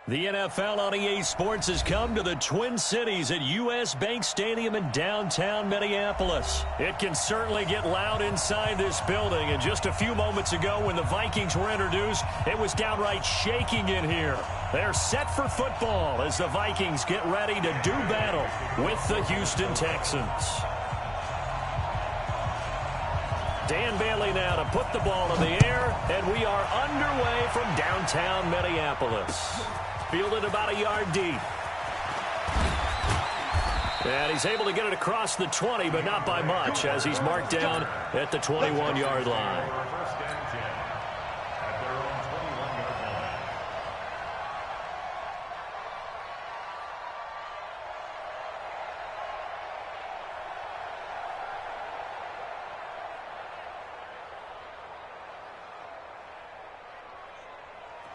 The NFL on EA Sports has come to the Twin Cities at US Bank Stadium in downtown Minneapolis. It can certainly get loud inside this building, and just a few moments ago when the Vikings were introduced, it was downright shaking in here. They're set for football as the Vikings get ready to do battle with the Houston Texans. Dan Bailey now to put the ball in the air, and we are underway from downtown Minneapolis. Fielded about a yard deep. And he's able to get it across the 20, but not by much, as he's marked down at the 21-yard line.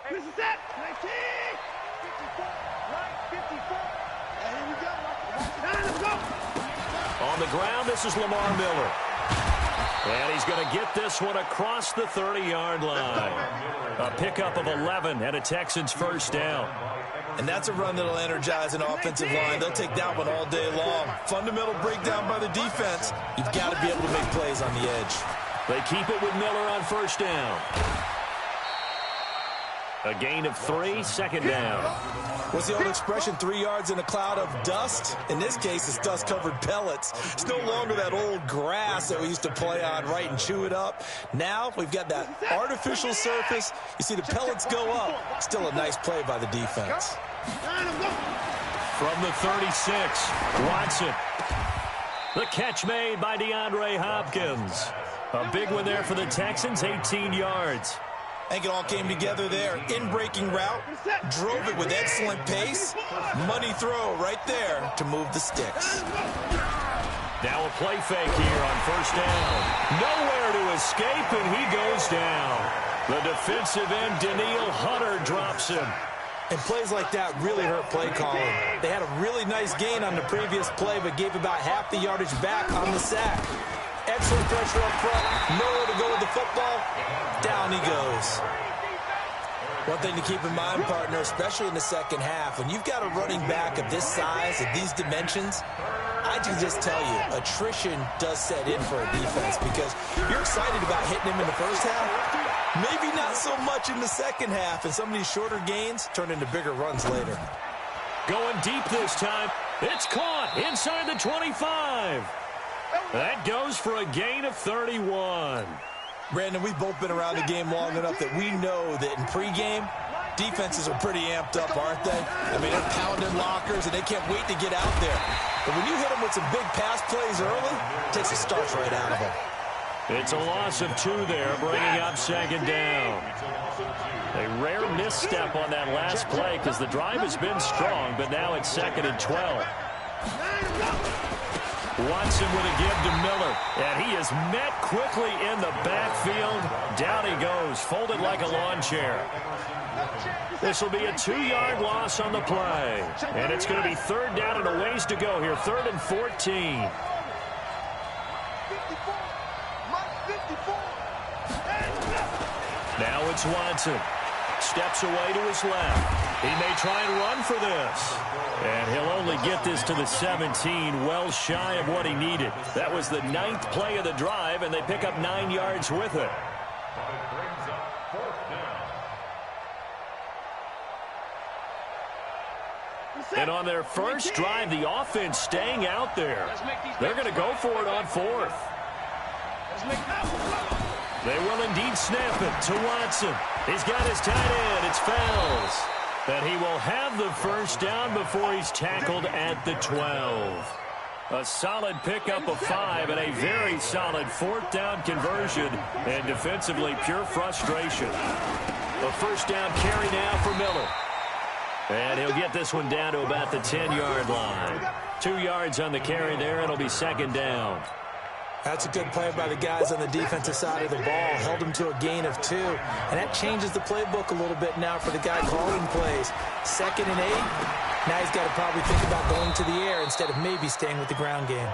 This is it. 19, 54, right, 54. And here we go. Let's go. On the ground, this is Lamar Miller. And he's going to get this one across the 30-yard line. A pickup of 11 and a Texans first down. And that's a run that'll energize an offensive line. They'll take that one all day long. Fundamental breakdown by the defense. You've got to be able to make plays on the edge. They keep it with Miller on first down. A gain of 3, second down. What's the old expression, 3 yards in a cloud of dust? In this case, it's dust-covered pellets. It's no longer that old grass that we used to play on, right, and chew it up. Now we've got that artificial surface. You see the pellets go up. Still a nice play by the defense. From the 36, Watson. The catch made by DeAndre Hopkins. A big one there for the Texans, 18 yards. I think it all came together there. In-breaking route, drove it with excellent pace. Money throw right there to move the sticks. Now a play fake here on first down. Nowhere to escape, and he goes down. The defensive end, Daniil Hunter, drops him. And plays like that really hurt play calling. They had a really nice gain on the previous play, but gave about half the yardage back on the sack. Excellent pressure up front. Nowhere to go with the football. Down he goes. One thing to keep in mind, partner, especially in the second half, when you've got a running back of this size, of these dimensions, I can just tell you, attrition does set in for a defense because you're excited about hitting him in the first half. Maybe not so much in the second half, and some of these shorter gains turn into bigger runs later. Going deep this time. It's caught inside the 25. That goes for a gain of 31. Brandon, we've both been around the game long enough that we know that in pregame, defenses are pretty amped up, aren't they? I mean, they're pounding lockers, and they can't wait to get out there. But when you hit them with some big pass plays early, it takes the starch right out of them. It's a loss of 2 there, bringing up second down. A rare misstep on that last play because the drive has been strong, but now it's 2nd and 12. Watson with a give to Miller, and he is met quickly in the backfield. Down he goes, folded like a lawn chair. This will be a 2-yard loss on the play, and it's going to be 3rd down and a ways to go here, 3rd and 14. Now it's Watson. Steps away to his left. He may try and run for this. And he'll only get this to the 17, well shy of what he needed. That was the 9th play of the drive, and they pick up 9 yards with it. And on their first drive, the offense staying out there. They're going to go for it on 4th. They will indeed snap it to Watson. He's got his tight end. It's Fells. And he will have the first down before he's tackled at the 12. A solid pickup of 5 and a very solid 4th down conversion. And defensively, pure frustration. A first down carry now for Miller. And he'll get this one down to about the 10-yard line. 2 yards on the carry there. It'll be 2nd down. That's a good play by the guys on the defensive side of the ball. Held them to a gain of 2. And that changes the playbook a little bit now for the guy calling plays. 2nd and 8. Now he's got to probably think about going to the air instead of maybe staying with the ground game.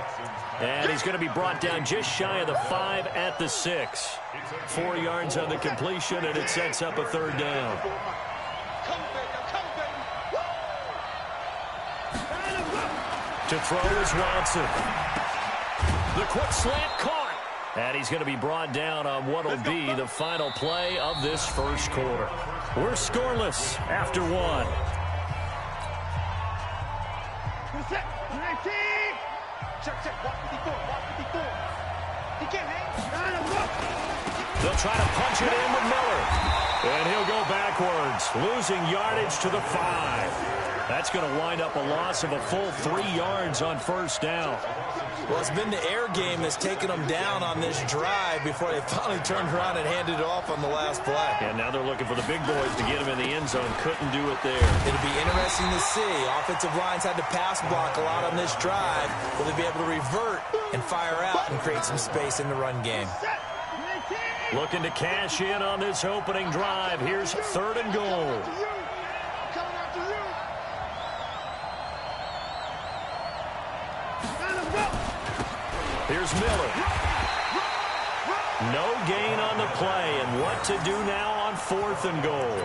And he's going to be brought down just shy of the 5 at the 6. 4 yards on the completion, and it sets up a 3rd down. To throw is Watson. The quick slant caught. And he's going to be brought down on what will be the final play of this first quarter. We're scoreless after one. Check. 154. He can't hang. They'll try to punch it in with Miller. And he'll go backwards, losing yardage to the 5. That's going to wind up a loss of a full 3 yards on first down. Well, it's been the air game that's taken them down on this drive before they finally turned around and handed it off on the last play. And now they're looking for the big boys to get him in the end zone. Couldn't do it there. It'll be interesting to see. Offensive lines had to pass block a lot on this drive. Will they be able to revert and fire out and create some space in the run game? Looking to cash in on this opening drive. Here's 3rd and goal. Here's Miller. No gain on the play, and what to do now on 4th and goal.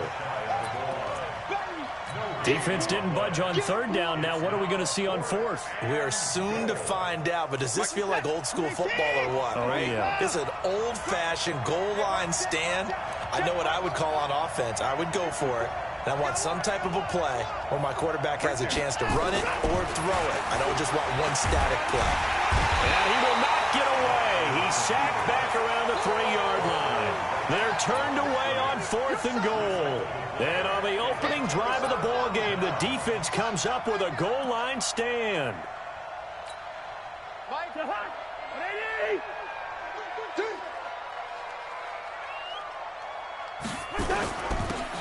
Defense didn't budge on 3rd down. Now what are we going to see on 4th? We are soon to find out, but does this feel like old school football or what? Oh, right? Yeah. This is an old-fashioned goal line stand. I know what I would call on offense. I would go for it. And I want some type of a play where my quarterback has a chance to run it or throw it. I don't just want one static play. And he will not get away. He's sacked back around the 3-yard line. They're turned away on 4th and goal. And on the opening drive of the ball game, the defense comes up with a goal line stand.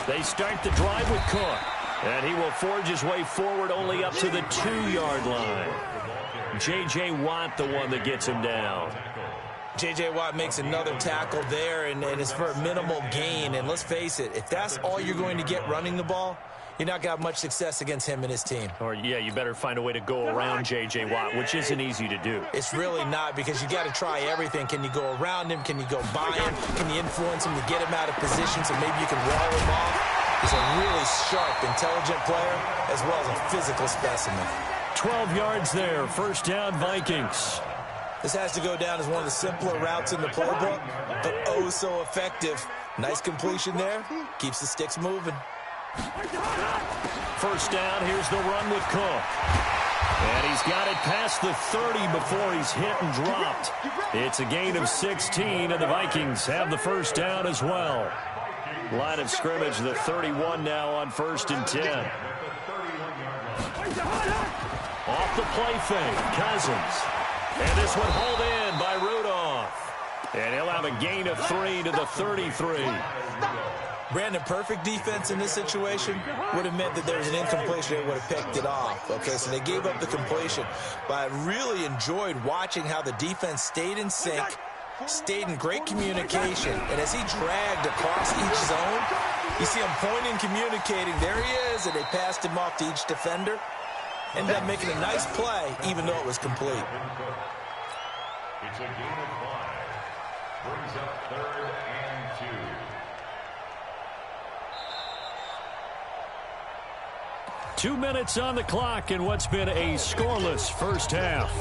They start the drive with Cook. And he will forge his way forward only up to the 2-yard line. J.J. Watt, the one that gets him down. J.J. Watt makes another tackle there, and it's for a minimal gain. And let's face it, if that's all you're going to get running the ball, you're not going to have much success against him and his team. Or, yeah, you better find a way to go around J.J. Watt, which isn't easy to do. It's really not, because you got to try everything. Can you go around him? Can you go by him? Can you influence him to get him out of position so maybe you can wall him off? He's a really sharp, intelligent player, as well as a physical specimen. 12 yards there. First down, Vikings. This has to go down as one of the simpler routes in the playbook, but oh so effective. Nice completion there. Keeps the sticks moving. First down, here's the run with Cook. And he's got it past the 30 before he's hit and dropped. It's a gain of 16, and the Vikings have the first down as well. Line of scrimmage, the 31 now on 1st and 10. Off the play fake, Cousins. And this one hauled in by Rudolph. And he'll have a gain of 3 to the 33. Brandon, perfect defense in this situation would have meant that there was an incompletion. They would have picked it off. Okay, so they gave up the completion. But I really enjoyed watching how the defense stayed in sync, stayed in great communication. And as he dragged across each zone, you see him pointing, communicating. There he is, and they passed him off to each defender. Ended up making a nice play, even though it was complete. It's a gain of 5. Brings up 3rd and 2. Two minutes on the clock in what's been a scoreless first half.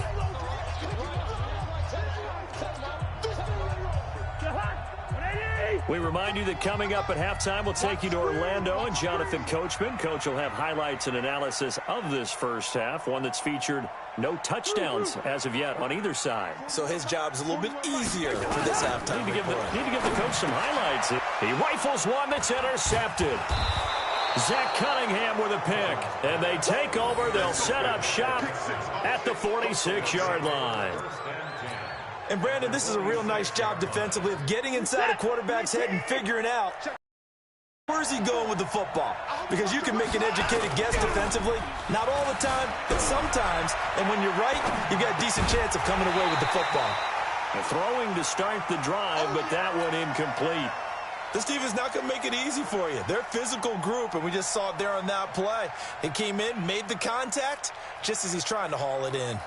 We remind you that coming up at halftime, we'll take you to Orlando and Jonathan Coachman. Coach will have highlights and analysis of this first half, one that's featured no touchdowns as of yet on either side. So his job's a little bit easier for this halftime. Need to give the coach some highlights. He rifles one that's intercepted. Zach Cunningham with a pick, and they take over. They'll set up shop at the 46-yard line. And, Brandon, this is a real nice job defensively of getting inside a quarterback's head and figuring out where's he going with the football. Because you can make an educated guess defensively, not all the time, but sometimes. And when you're right, you've got a decent chance of coming away with the football. Throwing to start the drive, but that one incomplete. This team is not going to make it easy for you. They're a physical group, and we just saw it there on that play. He came in, made the contact, just as he's trying to haul it in.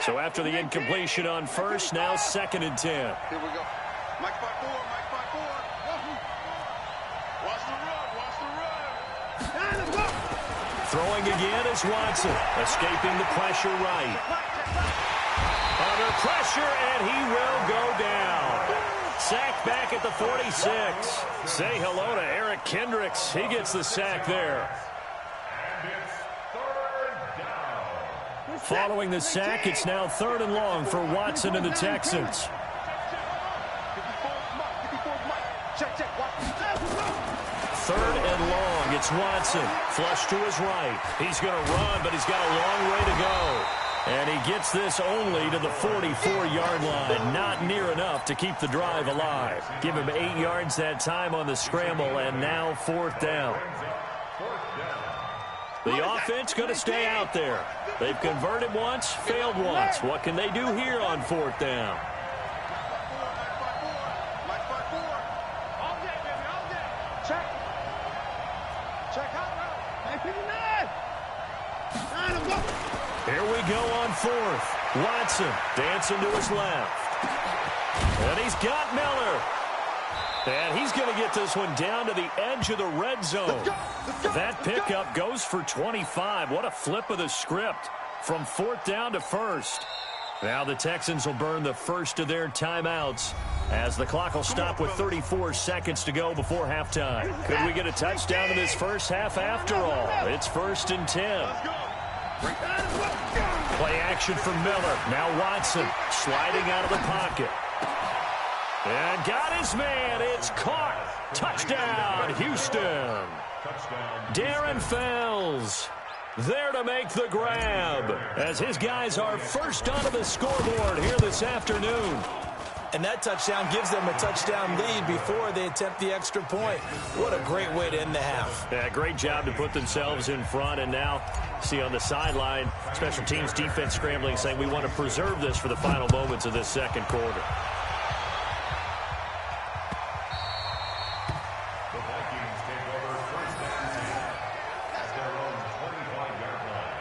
So after the incompletion on first, now 2nd and 10. Here we go. Mike 5-4, Mike 5-4. Watch the run, watch the run. Throwing again is Watson, escaping the pressure right. Under pressure, and he will go down. Sacked back at the 46. Say hello to Eric Kendricks. He gets the sack there. And it's third down. Following the sack, it's now 3rd and long for Watson and the Texans. Third and long. It's Watson. Flush to his right. He's going to run, but he's got a long way to go. And he gets this only to the 44-yard line. Not near enough to keep the drive alive. Give him 8 yards that time on the scramble, and now 4th down. The offense going to stay out there. They've converted once, failed once. What can they do here on 4th down? Here we go on 4th. Watson dancing to his left. And he's got Miller. And he's going to get this one down to the edge of the red zone. That pickup goes for 25. What a flip of the script from 4th down to 1st. Now the Texans will burn the first of their timeouts as the clock will stop with 34 seconds to go before halftime. Could we get a touchdown in this first half after all? It's 1st and 10. Play action for Miller. Now Watson sliding out of the pocket. And got his man. It's caught. Touchdown, Houston. Darren Fells there to make the grab as his guys are first onto the scoreboard here this afternoon. And that touchdown gives them a touchdown lead before they attempt the extra point. What a great way to end the half. Yeah, great job to put themselves in front. And now, see on the sideline, special teams defense scrambling, saying we want to preserve this for the final moments of this second quarter. The Vikings take over 1st and 10 at their own 25-yard line.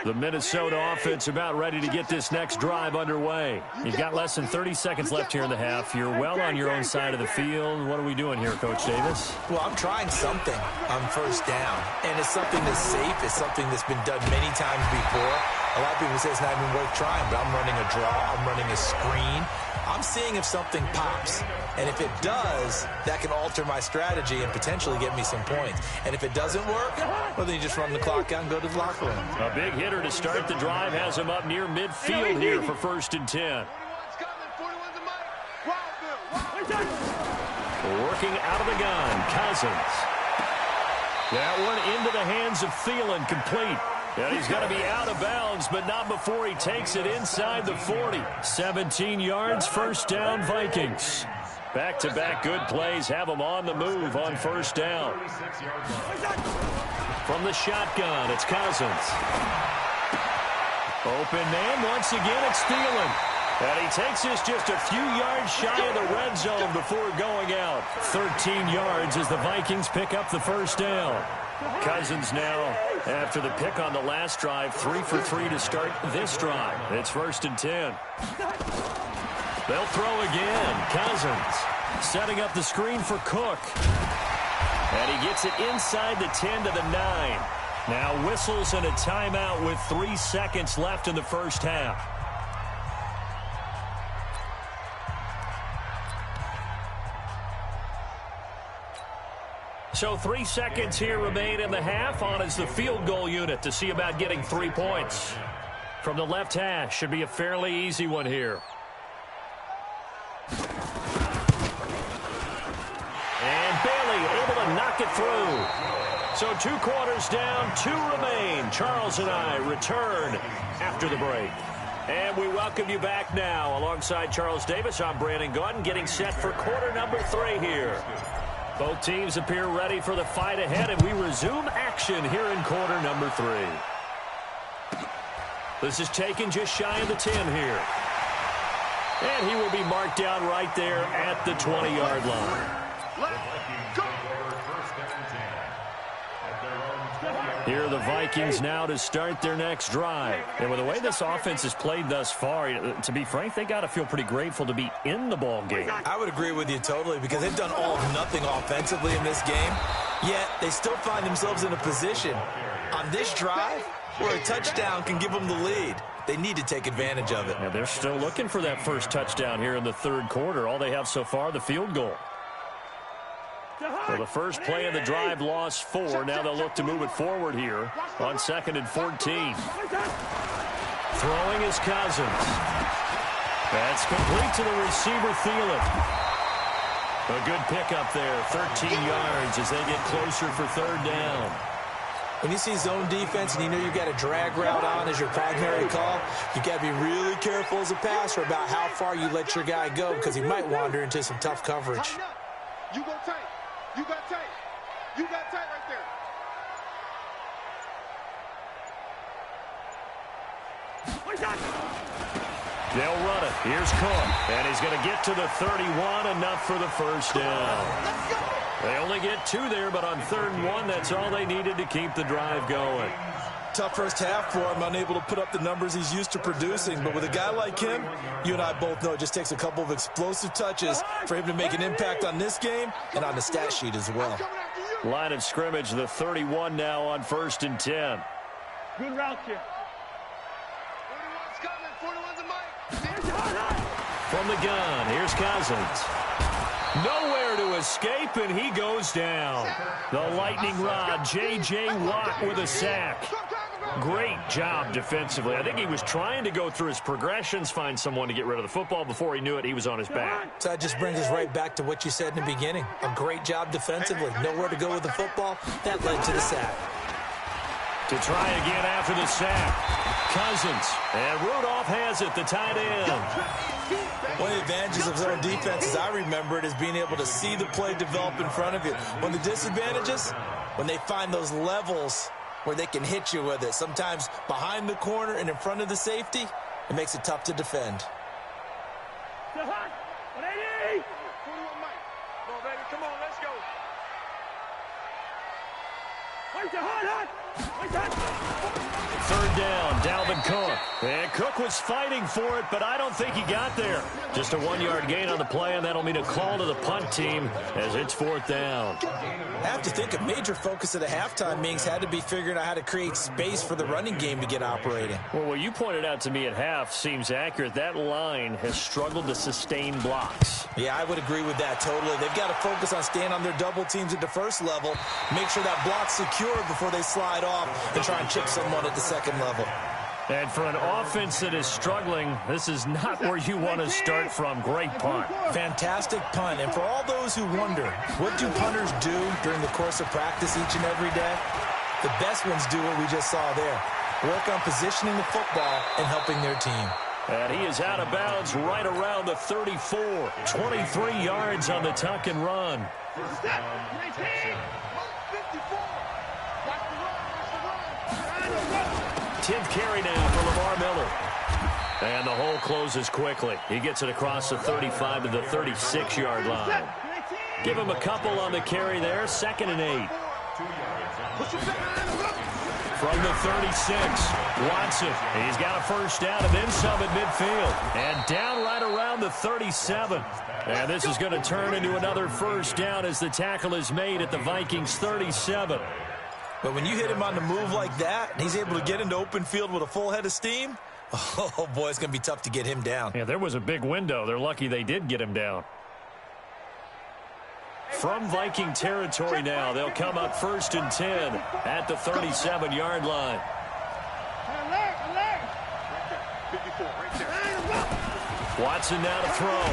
The Minnesota offense about ready to get this next drive underway. You've got less than 30 seconds left here in the half. You're well on your own side of the field. What are we doing here, Coach Davis? Well, I'm trying something on 1st down, and it's something that's safe. It's something that's been done many times before. A lot of people say it's not even worth trying, but I'm running a draw. I'm running a screen. I'm seeing if something pops. And if it does, that can alter my strategy and potentially get me some points. And if it doesn't work, well, then you just run the clock out and go to the locker room. A big hitter to start the drive has him up near midfield here for 1st and 10. Working out of the gun, Cousins. That one into the hands of Thielen, complete. And he's going to be out of bounds, but not before he takes it inside the 40. 17 yards, 1st down, Vikings. Back-to-back good plays have them on the move on 1st down. From the shotgun, it's Cousins. Open man, once again, it's Thielen. And he takes this just a few yards shy of the red zone before going out. 13 yards as the Vikings pick up the 1st down. Cousins now, after the pick on the last drive, 3 for 3 to start this drive. It's 1st and 10. They'll throw again. Cousins setting up the screen for Cook. And he gets it inside the 10 to the 9. Now whistles and a timeout with 3 seconds left in the first half. So 3 seconds here remain in the half. On is the field goal unit to see about getting 3 points. From the left hash, should be a fairly easy one here. And Bailey able to knock it through. So 2 quarters down, 2 remain. Charles and I return after the break. And we welcome you back now. Alongside Charles Davis, I'm Brandon Gordon, getting set for quarter number 3 here. Both teams appear ready for the fight ahead, and we resume action here in quarter number 3. This is taken just shy of the 10 here. And he will be marked down right there at the 20-yard line. The Vikings take over 1st and 10 at their own Here are the Vikings now to start their next drive. And with the way this offense has played thus far, to be frank, they got to feel pretty grateful to be in the ball game. I would agree with you totally because they've done all of nothing offensively in this game, yet they still find themselves in a position on this drive where a touchdown can give them the lead. They need to take advantage of it. Yeah, they're still looking for that first touchdown here in the third quarter. All they have so far, the field goal. So the first play of the drive lost 4. Now they'll look to move it forward here on 2nd and 14. Throwing is Cousins. That's complete to the receiver, Thielen. A good pickup there, 13 yards as they get closer for third down. When you see zone defense and you know you've got a drag route on as your primary call, you've got to be really careful as a passer about how far you let your guy go because he might wander into some tough coverage. You go tight. You got tight. You got tight right there. They'll run it. Here's Cook. And he's going to get to the 31, enough for the first down. They only get 2 there, but on 3rd and 1, that's all they needed to keep the drive going. Tough first half for him, unable to put up the numbers he's used to producing. But with a guy like him, you and I both know it just takes a couple of explosive touches for him to make an impact on this game and on the stat sheet as well. Line of scrimmage, the 31 now on 1st and 10. Good route here. 41's coming. 41's a mic. From the gun, here's Cousins. Nowhere to escape, and he goes down. The lightning rod, J.J. Watt with a sack. Great job defensively. I think he was trying to go through his progressions, find someone to get rid of the football. Before he knew it, he was on his back. So that just brings us right back to what you said in the beginning. A great job defensively. Nowhere to go with the football. That led to the sack. To try again after the sack. Cousins. And Rudolph has it, the tight end. One of the advantages of zone defense, as I remember it, is being able to see the play develop in front of you. One of the disadvantages, when they find those levels where they can hit you with it, sometimes behind the corner and in front of the safety, it makes it tough to defend. 180. 41 Mike. Come on, baby. Come on, let's go. Third down, Dalvin Cook. And Cook was fighting for it, but I don't think he got there. Just a 1-yard gain on the play, and that'll mean a call to the punt team as it's 4th down. I have to think a major focus of the halftime meetings had to be figuring out how to create space for the running game to get operating. Well, what you pointed out to me at half seems accurate. That line has struggled to sustain blocks. Yeah, I would agree with that totally. They've got to focus on staying on their double teams at the first level, make sure that block's secure before they slide off and try and chip someone at the second level. And for an offense that is struggling, this is not where you want to start from. Great punt. Fantastic punt. And for all those who wonder, what do punters do during the course of practice each and every day? The best ones do what we just saw there. Work on positioning the football and helping their team. And he is out of bounds right around the 34. 23 yards on the tuck and run. 10th carry now for Lamar Miller. And the hole closes quickly. He gets it across the 35 to the 36-yard line. Give him a couple on the carry there. 2nd and 8. From the 36, Watson. He's got a first down and then some at midfield. And down right around the 37. And this is going to turn into another first down as the tackle is made at the Vikings 37. But when you hit him on the move like that, and he's able to get into open field with a full head of steam, oh, boy, it's going to be tough to get him down. Yeah, there was a big window. They're lucky they did get him down. From Viking territory now, they'll come up 1st and 10 at the 37-yard line. Watson now to throw.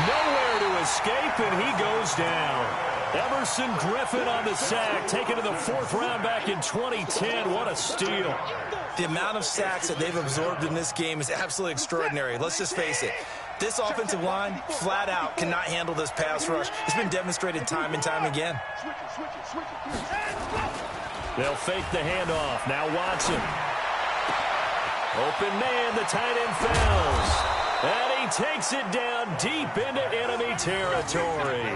Nowhere to escape, and he goes down. Emerson Griffin on the sack, taken to the 4th round back in 2010. What a steal. The amount of sacks that they've absorbed in this game is absolutely extraordinary. Let's just face it. This offensive line, flat out, cannot handle this pass rush. It's been demonstrated time and time again. They'll fake the handoff. Now Watson. Open man, the tight end fails. And he takes it down deep into enemy territory.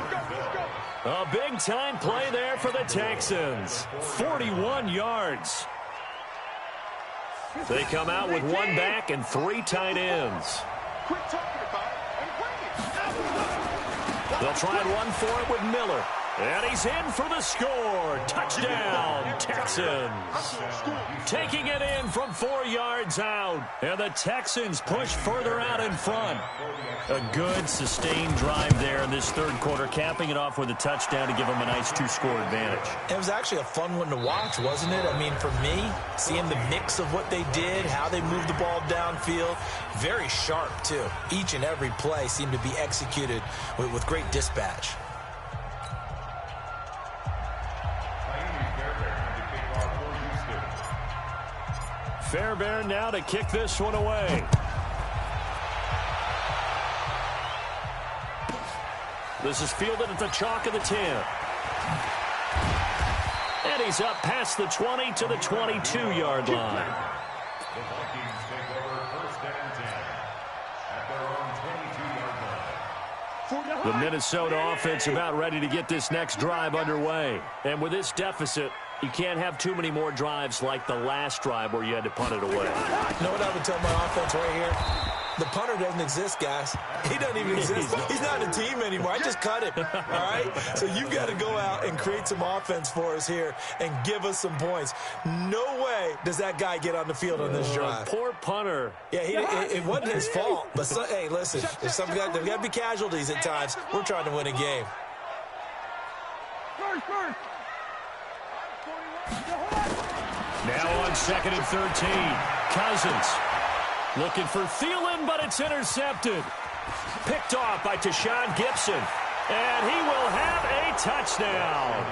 A big-time play there for the Texans. 41 yards. They come out with one back and 3 tight ends. Quit talking about it and bring it. They'll try and run for it with Miller. And he's in for the score. Touchdown, Texans. Taking it in from 4 yards out. And the Texans push further out in front. A good, sustained drive there in this third quarter, capping it off with a touchdown to give them a nice 2-score advantage. It was actually a fun one to watch, wasn't it? I mean, for me, seeing the mix of what they did, how they moved the ball downfield, very sharp, too. Each and every play seemed to be executed with great dispatch. Fairbairn now to kick this one away. This is fielded at the chalk of the 10. And he's up past the 20 to the 22-yard line. The Vikings take over 1st and 10 at their own 22-yard line. The Minnesota offense about ready to get this next drive underway. And with this deficit, you can't have too many more drives like the last drive where you had to punt it away. You know what I would tell my offense right here? The punter doesn't exist, guys. He doesn't even exist. He's not a team anymore. I just cut him, all right? So you've got to go out and create some offense for us here and give us some points. No way does that guy get on the field on this drive. Poor punter. Yeah, it wasn't his fault. But, hey, listen, there's got to be casualties at times. We're trying to win a game. Now on 2nd and 13. Cousins looking for Thielen, but it's intercepted. Picked off by Tashawn Gibson. And he will have a touchdown.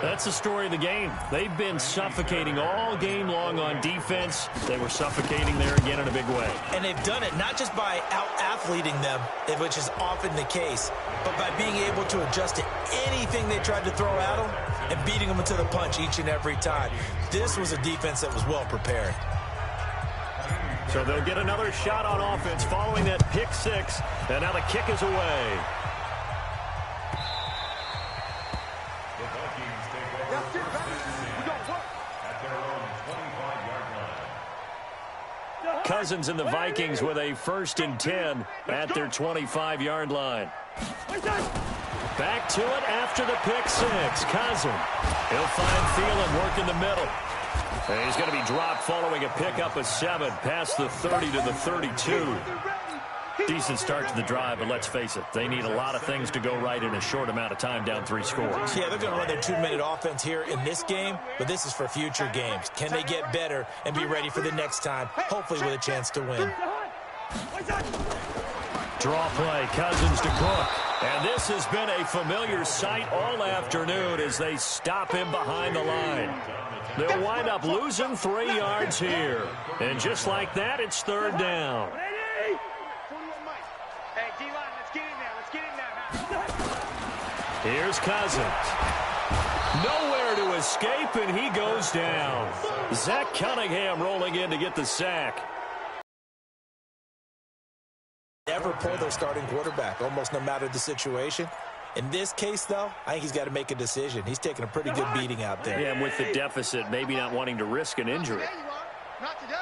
That's the story of the game. They've been suffocating all game long on defense. They were suffocating there again in a big way. And they've done it not just by out-athleting them, which is often the case, but by being able to adjust to anything they tried to throw at them and beating them to the punch each and every time. This was a defense that was well prepared. So they'll get another shot on offense following that pick 6. And now the kick is away. Cousins and the Vikings with a 1st and 10 at their 25-yard line. Back to it after the pick 6. Cousins. He'll find Thielen working the middle. And he's going to be dropped following a pickup of 7 past the 30 to the 32. Decent start to the drive, but let's face it, they need a lot of things to go right in a short amount of time, down 3 scores. Yeah, they're going to run their 2-minute offense here in this game, but this is for future games. Can they get better and be ready for the next time, hopefully with a chance to win? Draw play, Cousins to Cook. And this has been a familiar sight all afternoon as they stop him behind the line. They'll wind up losing 3 yards here. And just like that, it's 3rd down. Here's Cousins. Nowhere to escape, and he goes down. Zach Cunningham rolling in to get the sack. Never pull their starting quarterback, almost no matter the situation. In this case, though, I think he's got to make a decision. He's taking a pretty good beating out there. Yeah, and with the deficit, maybe not wanting to risk an injury. Not today.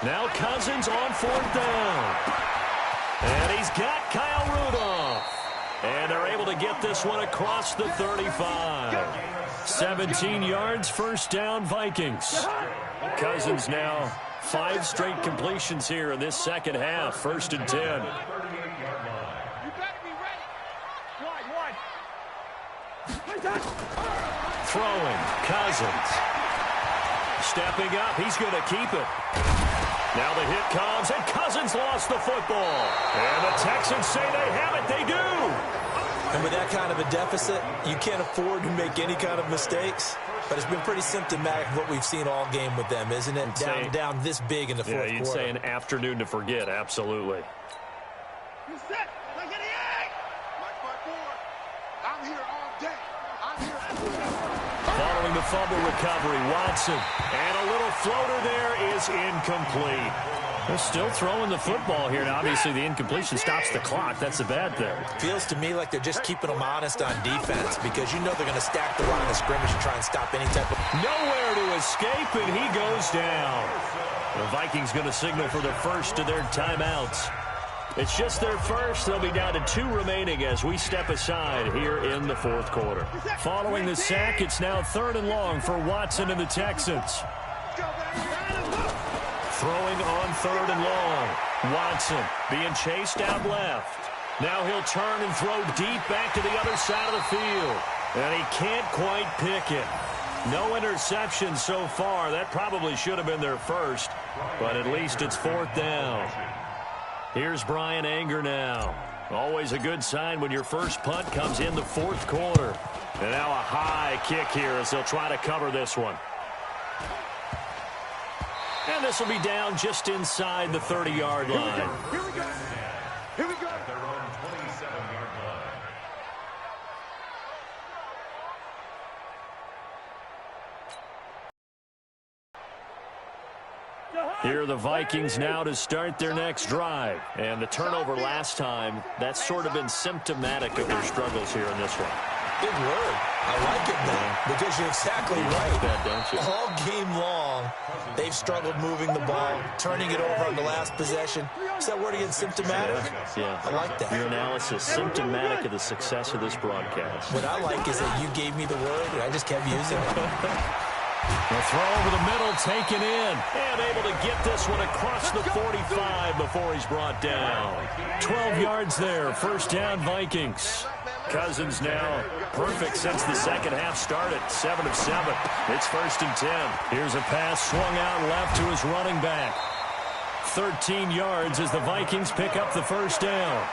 Now Cousins on 4th down. And he's got Kyle Rudolph. And they're able to get this one across the 35. 17 yards, 1st down, Vikings. Cousins now 5 straight completions here in this second half. 1st and 10. You better be ready. Throwing, Cousins. Stepping up, he's going to keep it. Now the hit comes, and Cousins lost the football. And the Texans say they have it. They do. And with that kind of a deficit, you can't afford to make any kind of mistakes. But it's been pretty symptomatic of what we've seen all game with them, isn't it? Down this big in the fourth quarter. Yeah, you'd say an afternoon to forget, absolutely. You set. Like an egg. Like my boy. I'm here all day. I'm here. Following fumble recovery. Watson. And a little floater there is incomplete. They're still throwing the football here. Now, obviously, the incompletion stops the clock. That's the bad thing. Feels to me like they're just keeping them honest on defense because you know they're going to stack the line of scrimmage and try and stop any type of... Nowhere to escape, and he goes down. The Vikings going to signal for the first of their timeouts. It's just their first. They'll be down to 2 remaining as we step aside here in the fourth quarter. Following the sack, it's now 3rd and long for Watson and the Texans. Throwing on 3rd and long. Watson being chased out left. Now he'll turn and throw deep back to the other side of the field. And he can't quite pick it. No interception so far. That probably should have been their first. But at least it's 4th down. Here's Brian Anger now. Always a good sign when your first punt comes in the 4th quarter. And now a high kick here as they'll try to cover this one. And this will be down just inside the 30-yard line. Here we go. Here we go. At their own 27-yard line. Here are the Vikings now to start their next drive. And the turnover last time, that's sort of been symptomatic of their struggles here in this one. Big word. I like it, man, because you're exactly right. That, don't you? All game long, they've struggled moving the ball, turning it over on the last possession. Is that word again, symptomatic? Yeah. I like that. Your analysis, symptomatic of the success of this broadcast. What I like is that you gave me the word, and I just kept using it. The throw over the middle, taken in, and able to get this one across the 45 before he's brought down. 12 yards there, 1st down Vikings. Cousins now perfect since the second half started. 7 of 7. It's 1st and 10. Here's a pass swung out left to his running back. 13 yards as the Vikings pick up the 1st down.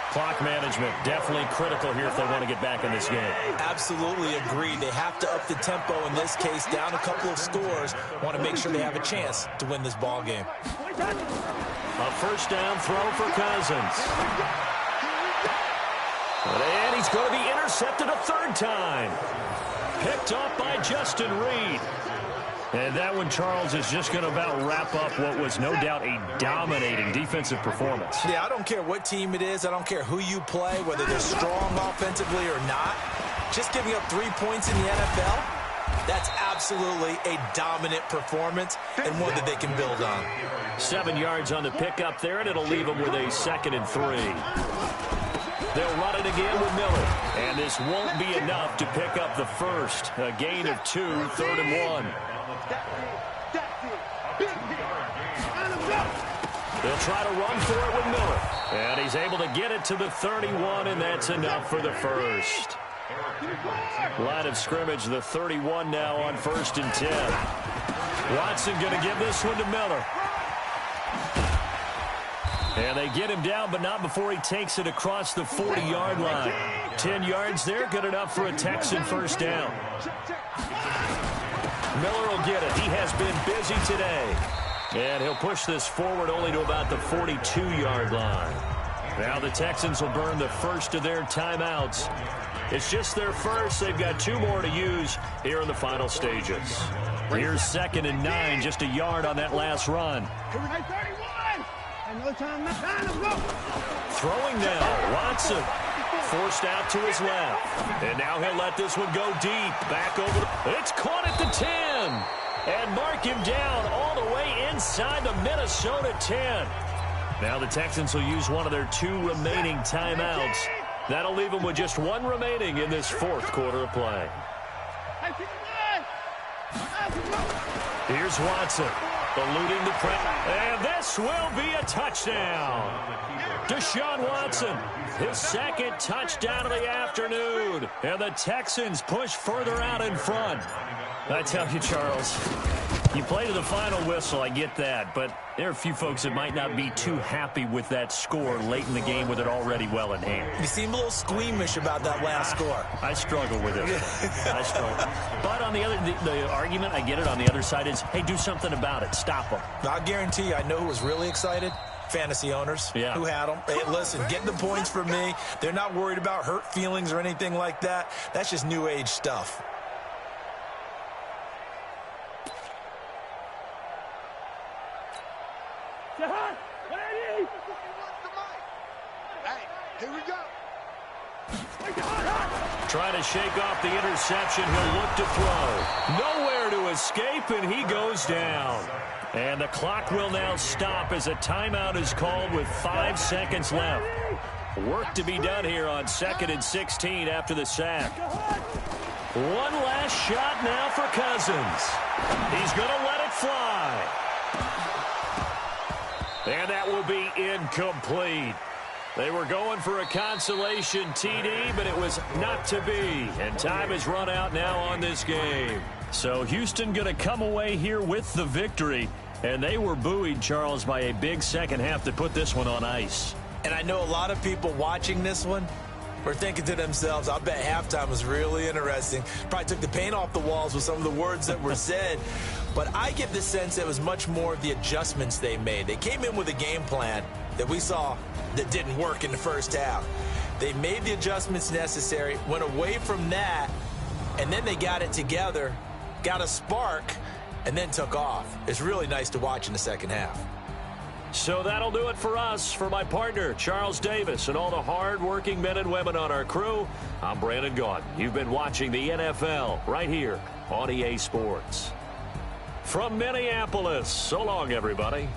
Clock management definitely critical here if they want to get back in this game. Absolutely agree. They have to up the tempo in this case, down a couple of scores. Want to make sure they have a chance to win this ball game. A 1st down throw for Cousins. And he's going to be intercepted a 3rd time. Picked off by Justin Reed. And that one, Charles, is just going to about wrap up what was no doubt a dominating defensive performance. Yeah, I don't care what team it is. I don't care who you play, whether they're strong offensively or not. Just giving up 3 points in the NFL, that's absolutely a dominant performance and one that they can build on. 7 yards on the pickup there, and it'll leave them with a 2nd and 3. They'll run it again with Miller. And this won't be enough to pick up the first. A gain of 2, 3rd and 1. They'll try to run for it with Miller. And he's able to get it to the 31, and that's enough for the first. Line of scrimmage, the 31 now on 1st and 10. Watson going to give this one to Miller. And they get him down, but not before he takes it across the 40-yard line. 10 yards there, good enough for a Texan 1st down. Miller will get it. He has been busy today. And he'll push this forward only to about the 42-yard line. Now the Texans will burn the first of their timeouts. It's just their first. They've got 2 more to use here in the final stages. Here's 2nd and 9, just a yard on that last run. Throwing now, Watson. Forced out to his left. And now he'll let this one go deep. Back over. It's caught at the 10. And mark him down all the way inside the Minnesota 10. Now the Texans will use one of their 2 remaining timeouts. That'll leave them with just 1 remaining in this 4th quarter of play. Here's Watson. Eluding the press. And this will be a touchdown. Deshaun Watson, his 2nd touchdown of the afternoon. And the Texans push further out in front. I tell you, Charles, you play to the final whistle, I get that. But there are a few folks that might not be too happy with that score late in the game with it already well in hand. You seem a little squeamish about that last score. I struggle with it. I struggle. But on the other, the argument, I get it, on the other side is, hey, do something about it. Stop them. I guarantee you, I know who was really excited. Fantasy owners who had them. Hey, listen, getting the points for me. They're not worried about hurt feelings or anything like that. That's just new age stuff. Hey, here we go. Trying to shake off the interception. He'll look to throw. Nowhere to escape, and he goes down. And the clock will now stop as a timeout is called with 5 seconds left. Work to be done here on 2nd and 16 after the sack. One last shot now for Cousins. He's going to let it fly. And that will be incomplete. They were going for a consolation TD, but it was not to be. And time has run out now on this game. So Houston going to come away here with the victory. And they were buoyed, Charles, by a big second half that put this one on ice. And I know a lot of people watching this one were thinking to themselves, I bet halftime was really interesting. Probably took the paint off the walls with some of the words that were said. But I get the sense it was much more of the adjustments they made. They came in with a game plan that we saw that didn't work in the first half. They made the adjustments necessary, went away from that, and then they got it together, got a spark, and then took off. It's really nice to watch in the second half. So that'll do it for us. For my partner, Charles Davis, and all the hard-working men and women on our crew, I'm Brandon Gaudin. You've been watching the NFL right here on EA Sports. From Minneapolis, so long, everybody.